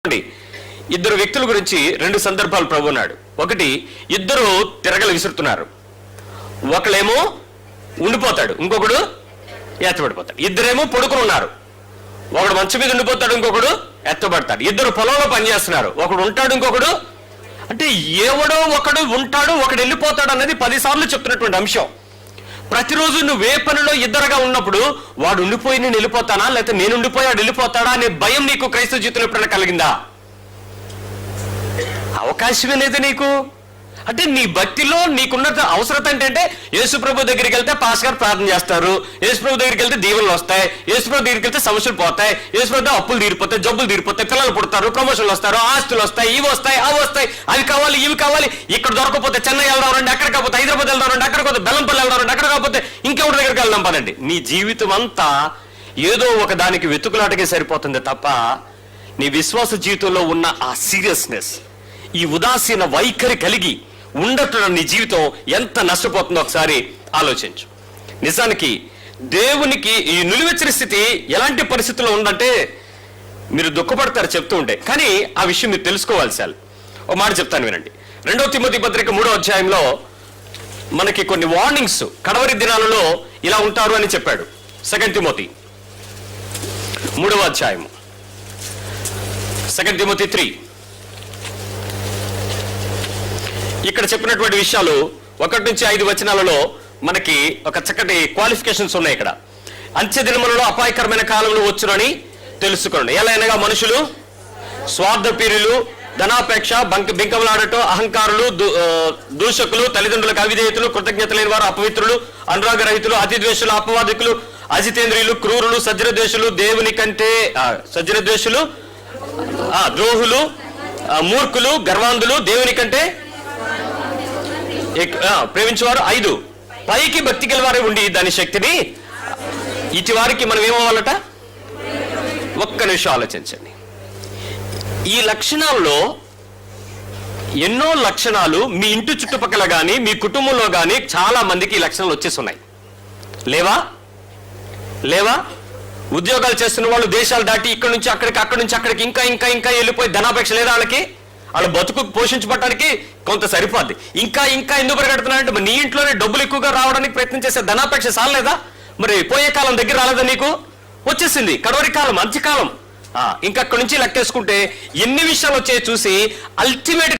ఇద్దరు వ్యక్తుల గురించి రెండు సందర్భాలు ప్రభు ఉన్నాడు. ఒకటి, ఇద్దరు తిరగలు విసురుతున్నారు. ఒకళ్ళేమో ఉండిపోతాడు, ఇంకొకడు ఎత్తబడిపోతాడు. ఇద్దరేమో పడుకుని ఉన్నారు, ఒకడు మంచం మీద ఉండిపోతాడు, ఇంకొకడు ఎత్తబడతాడు. ఇద్దరు పొలంలో పనిచేస్తున్నారు, ఒకడు ఉంటాడు, ఇంకొకడు అంటే ఎవడో ఒకడు ఉంటాడు, ఒకడు వెళ్ళిపోతాడు అన్నది 10 సార్లు చెప్తున్నటువంటి అంశం. ప్రతిరోజు నువ్వే పనిలో ఇద్దరుగా ఉన్నప్పుడు వాడు ఉండిపోయి నేను వెళ్ళిపోతానా, లేకపోతే నేను ఉండిపోయాడు వెళ్ళిపోతాడా అనే భయం నీకు క్రైస్తవ జీవితంలో ఎప్పుడైనా కలిగిందా? అవకాశమే లేదు నీకు. అంటే నీ భక్తిలో నీకున్న అవసరత ఏంటంటే యేసుప్రభు దగ్గరికి వెళ్తే పాస్ గారు ప్రార్థన చేస్తారు, యేసుప్రభు దగ్గరికి వెళ్తే దీవెనలు వస్తాయి, యేసుప్రభు దగ్గరికి వెళ్తే సమస్యలు పోతాయి, యేసుప్రభు అప్పులు తీరిపోతాయి, జబ్బులు తీరిపోతాయి, పిల్లలు పుడతారు, ప్రమోషన్లు వస్తారు, ఆస్తులు వస్తాయి, ఇవి వస్తాయి, అవి వస్తాయి, అవి కావాలి, ఇవి కావాలి. ఇక్కడ దొరకపోతే చెన్నై వెళ్దాం రండి, అక్కడ కాకపోతే హైదరాబాద్ వెళ్దాం రండి, అక్కడ కాకపోతే బెల్లంపల్లి వెళ్దాం రండి, అక్కడ కాకపోతే ఇంకెవరి దగ్గరికి వెళ్దాం పదండి. నీ జీవితం అంతా ఏదో ఒక దానికి వెతుకులాటకే సరిపోతుంది తప్ప నీ విశ్వాస జీవితంలో ఉన్న ఆ సీరియస్నెస్, ఈ ఉదాసీన వైఖరి కలిగి ఉండటం నీ జీవితం ఎంత నష్టపోతుందో ఒకసారి ఆలోచించు. నిజానికి దేవునికి ఈ నిలువెచ్చని స్థితి ఎలాంటి పరిస్థితుల్లో ఉందంటే మీరు దుఃఖపడతారు చెప్తూ ఉంటే, కానీ ఆ విషయం మీరు తెలుసుకోవాల్సి. ఒక మాట చెప్తాను వినండి. 2వ తిమోతి పత్రిక 3వ అధ్యాయంలో మనకి కొన్ని వార్నింగ్స్ కడవరి దినాలలో ఇలా ఉంటారు అని చెప్పాడు. 2 తిమోతి 3వ అధ్యాయము, 2 తిమోతి 3. ఇక్కడ చెప్పినటువంటి విషయాలు 1 నుంచి 5 వచనాలలో మనకి ఒక చక్కటి క్వాలిఫికేషన్స్ ఉన్నాయి. ఇక్కడ అంత్య దినములలో అపాయకరమైన కాలంలో వచ్చునని తెలుసుకోండి. ఎలా అనగా మనుషులు స్వార్థప్రియులు, ధనాపేక్ష, బింకములాడటం, అహంకారులు, దూషకులు, తల్లిదండ్రులకు అవిధేయతలు, కృతజ్ఞత లేని వారు, అపవిత్రులు, అనురాగరహితులు, అతిద్వేషులు, అపవాదికులు, అజితేంద్రియులు, క్రూరులు, సజ్జనద్వేషులు, దేవుని కంటే సజ్జనద్వేషులు, ద్రోహులు, మూర్ఖులు, గర్వాంధులు, దేవుని కంటే ప్రేమించేవారు. 5, పైకి భక్తి గలవారే ఉండి దాని శక్తిని ఇటు వారికి మనం ఏమవ్వాలట? ఒక్క నిమిషం ఆలోచించండి. ఈ లక్షణాల్లో ఎన్నో లక్షణాలు మీ ఇంటి చుట్టుపక్కల కానీ మీ కుటుంబంలో కానీ చాలా మందికి ఈ లక్షణాలు వచ్చేస్తున్నాయి. లేవా? ఉద్యోగాలు చేస్తున్న వాళ్ళు దేశాలు దాటి ఇక్కడి నుంచి అక్కడికి, అక్కడి నుంచి అక్కడికి ఇంకా ఇంకా ఇంకా వెళ్ళిపోయి ధనాపేక్ష లేదా వాళ్ళకి? వాళ్ళ బతుకు పోషించబడటానికి కొంత సరిపోద్ది. ఇంకా ఇంకా ఎందుకు పరిగెడుతున్నారంటే నీ ఇంట్లోనే డబ్బులు ఎక్కువగా రావడానికి ప్రయత్నం చేసే ధనాపేక్ష సాలేదా? మరి పోయే కాలం దగ్గర రాలేదా? నీకు వచ్చేసింది కడవరి కాలం, అంత్యకాలం. ఇంకా అక్కడి నుంచి లెక్కేసుకుంటే ఎన్ని విషయాలు వచ్చాయో చూసి అల్టిమేట్